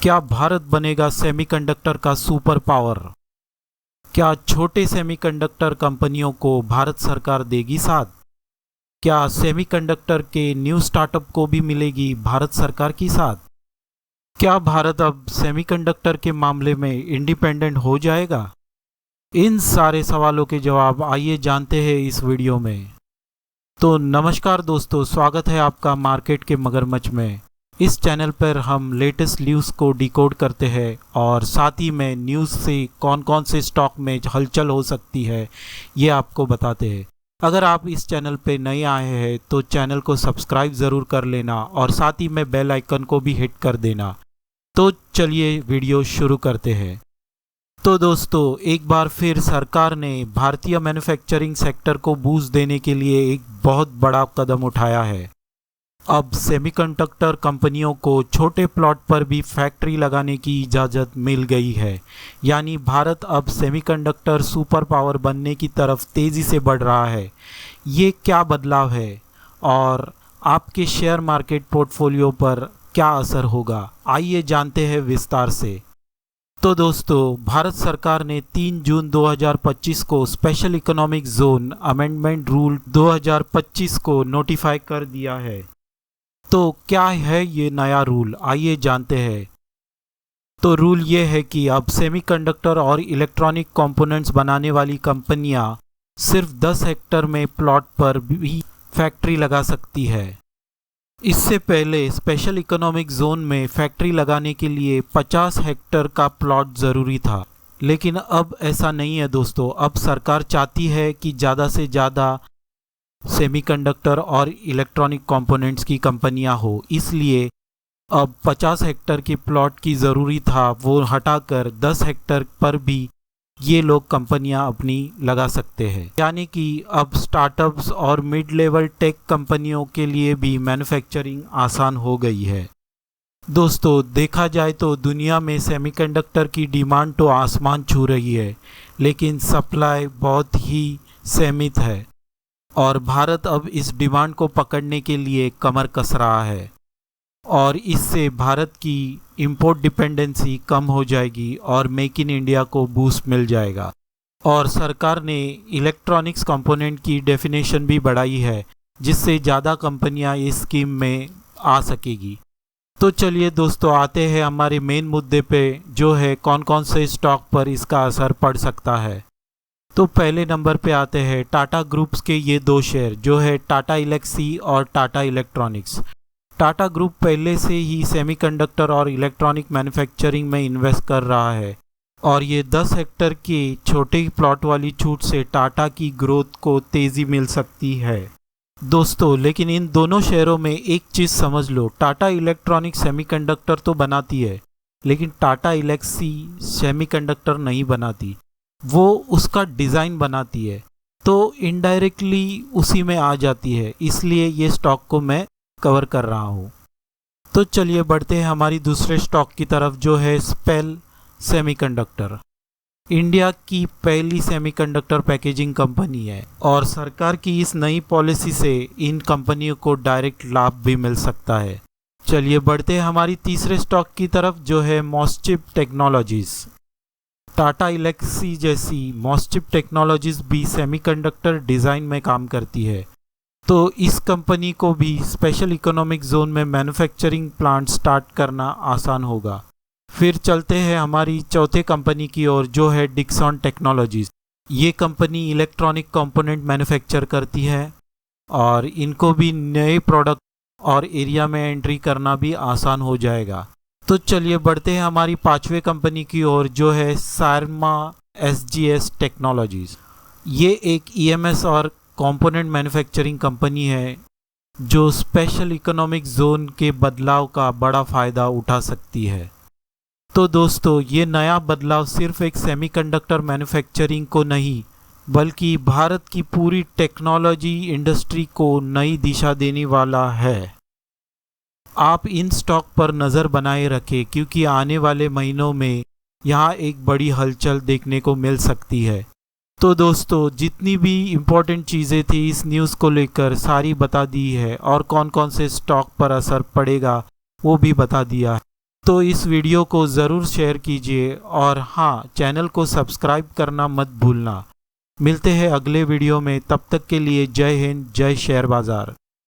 क्या भारत बनेगा सेमीकंडक्टर का सुपर पावर? क्या छोटे सेमीकंडक्टर कंपनियों को भारत सरकार देगी साथ? क्या सेमीकंडक्टर के न्यू स्टार्टअप को भी मिलेगी भारत सरकार की साथ? क्या भारत अब सेमीकंडक्टर के मामले में इंडिपेंडेंट हो जाएगा? इन सारे सवालों के जवाब आइए जानते हैं इस वीडियो में। तो नमस्कार दोस्तों, स्वागत है आपका मार्केट के मगरमच्छ में। इस चैनल पर हम लेटेस्ट न्यूज़ को डिकोड करते हैं और साथ ही में न्यूज़ से कौन कौन से स्टॉक में हलचल हो सकती है ये आपको बताते हैं। अगर आप इस चैनल पे नए आए हैं तो चैनल को सब्सक्राइब ज़रूर कर लेना और साथ ही में बेल आइकन को भी हिट कर देना। तो चलिए वीडियो शुरू करते हैं। तो दोस्तों, एक बार फिर सरकार ने भारतीय मैन्युफैक्चरिंग सेक्टर को बूस्ट देने के लिए एक बहुत बड़ा कदम उठाया है। अब सेमीकंडक्टर कंपनियों को छोटे प्लॉट पर भी फैक्ट्री लगाने की इजाज़त मिल गई है। यानी भारत अब सेमीकंडक्टर सुपर पावर बनने की तरफ तेज़ी से बढ़ रहा है। ये क्या बदलाव है और आपके शेयर मार्केट पोर्टफोलियो पर क्या असर होगा, आइए जानते हैं विस्तार से। तो दोस्तों, भारत सरकार ने 3 जून 2025 को special economic zone amendment rule 2025 को नोटिफाई कर दिया है। तो क्या है ये नया रूल, आइए जानते हैं। तो रूल ये है कि अब सेमीकंडक्टर और इलेक्ट्रॉनिक कंपोनेंट्स बनाने वाली कंपनियां सिर्फ 10 हेक्टेयर में प्लॉट पर भी फैक्ट्री लगा सकती है। इससे पहले स्पेशल इकोनॉमिक जोन में फैक्ट्री लगाने के लिए 50 हेक्टेयर का प्लॉट ज़रूरी था, लेकिन अब ऐसा नहीं है दोस्तों। अब सरकार चाहती है कि ज़्यादा से ज़्यादा सेमीकंडक्टर और इलेक्ट्रॉनिक कंपोनेंट्स की कंपनियां हो, इसलिए अब 50 हेक्टेयर की प्लॉट की ज़रूरी था वो हटाकर 10 हेक्टेयर पर भी ये लोग कंपनियां अपनी लगा सकते हैं। यानी कि अब स्टार्टअप्स और मिड लेवल टेक कंपनियों के लिए भी मैन्युफैक्चरिंग आसान हो गई है। दोस्तों, देखा जाए तो दुनिया में सेमीकंडक्टर की डिमांड तो आसमान छू रही है, लेकिन सप्लाई बहुत ही सीमित है और भारत अब इस डिमांड को पकड़ने के लिए कमर कस रहा है और इससे भारत की इंपोर्ट डिपेंडेंसी कम हो जाएगी और मेक इन इंडिया को बूस्ट मिल जाएगा। और सरकार ने इलेक्ट्रॉनिक्स कंपोनेंट की डेफिनेशन भी बढ़ाई है, जिससे ज़्यादा कंपनियां इस स्कीम में आ सकेगी। तो चलिए दोस्तों, आते हैं हमारे मेन मुद्दे पे, जो है कौन कौन से स्टॉक पर इसका असर पड़ सकता है। तो पहले नंबर पे आते हैं टाटा ग्रुप्स के ये 2 शेयर, जो है टाटा एल्क्सी और टाटा इलेक्ट्रॉनिक्स। टाटा ग्रुप पहले से ही सेमीकंडक्टर और इलेक्ट्रॉनिक मैन्युफैक्चरिंग में इन्वेस्ट कर रहा है और ये 10 हेक्टेयर के छोटे प्लॉट वाली छूट से टाटा की ग्रोथ को तेज़ी मिल सकती है दोस्तों। लेकिन इन दोनों शेयरों में एक चीज़ समझ लो, टाटा इलेक्ट्रॉनिक सेमीकंडक्टर तो बनाती है, लेकिन टाटा एल्क्सी सेमीकंडक्टर नहीं बनाती, वो उसका डिज़ाइन बनाती है, तो इनडायरेक्टली उसी में आ जाती है। इसलिए ये स्टॉक को मैं कवर कर रहा हूँ। तो चलिए बढ़ते हैं हमारी दूसरे स्टॉक की तरफ, जो है स्पेल सेमीकंडक्टर। इंडिया की पहली सेमीकंडक्टर पैकेजिंग कंपनी है और सरकार की इस नई पॉलिसी से इन कंपनियों को डायरेक्ट लाभ भी मिल सकता है। चलिए बढ़ते हैं हमारी तीसरे स्टॉक की तरफ, जो है मॉस्चिप टेक्नोलॉजीज़। टाटा एल्क्सी जैसी मॉस्चिप टेक्नोलॉजीज़ भी सेमीकंडक्टर डिज़ाइन में काम करती है, तो इस कंपनी को भी स्पेशल इकोनॉमिक जोन में मैन्युफैक्चरिंग प्लांट स्टार्ट करना आसान होगा। फिर चलते हैं हमारी चौथे कंपनी की ओर, जो है डिक्सन टेक्नोलॉजीज़। ये कंपनी इलेक्ट्रॉनिक कंपोनेंट मैन्युफैक्चर करती है और इनको भी नए प्रोडक्ट और एरिया में एंट्री करना भी आसान हो जाएगा। तो चलिए बढ़ते हैं हमारी 5वें कंपनी की ओर, जो है सारमा एसजीएस टेक्नोलॉजीज़। ये एक ईएमएस और कंपोनेंट मैन्युफैक्चरिंग कंपनी है जो स्पेशल इकोनॉमिक जोन के बदलाव का बड़ा फ़ायदा उठा सकती है। तो दोस्तों, ये नया बदलाव सिर्फ एक सेमीकंडक्टर मैन्युफैक्चरिंग को नहीं, बल्कि भारत की पूरी टेक्नोलॉजी इंडस्ट्री को नई दिशा देने वाला है। आप इन स्टॉक पर नज़र बनाए रखें, क्योंकि आने वाले महीनों में यहाँ एक बड़ी हलचल देखने को मिल सकती है। तो दोस्तों, जितनी भी इम्पोर्टेंट चीज़ें थी इस न्यूज़ को लेकर सारी बता दी है और कौन कौन से स्टॉक पर असर पड़ेगा वो भी बता दिया है। तो इस वीडियो को ज़रूर शेयर कीजिए और हाँ, चैनल को सब्सक्राइब करना मत भूलना। मिलते हैं अगले वीडियो में, तब तक के लिए जय हिंद, जय शेयर बाज़ार।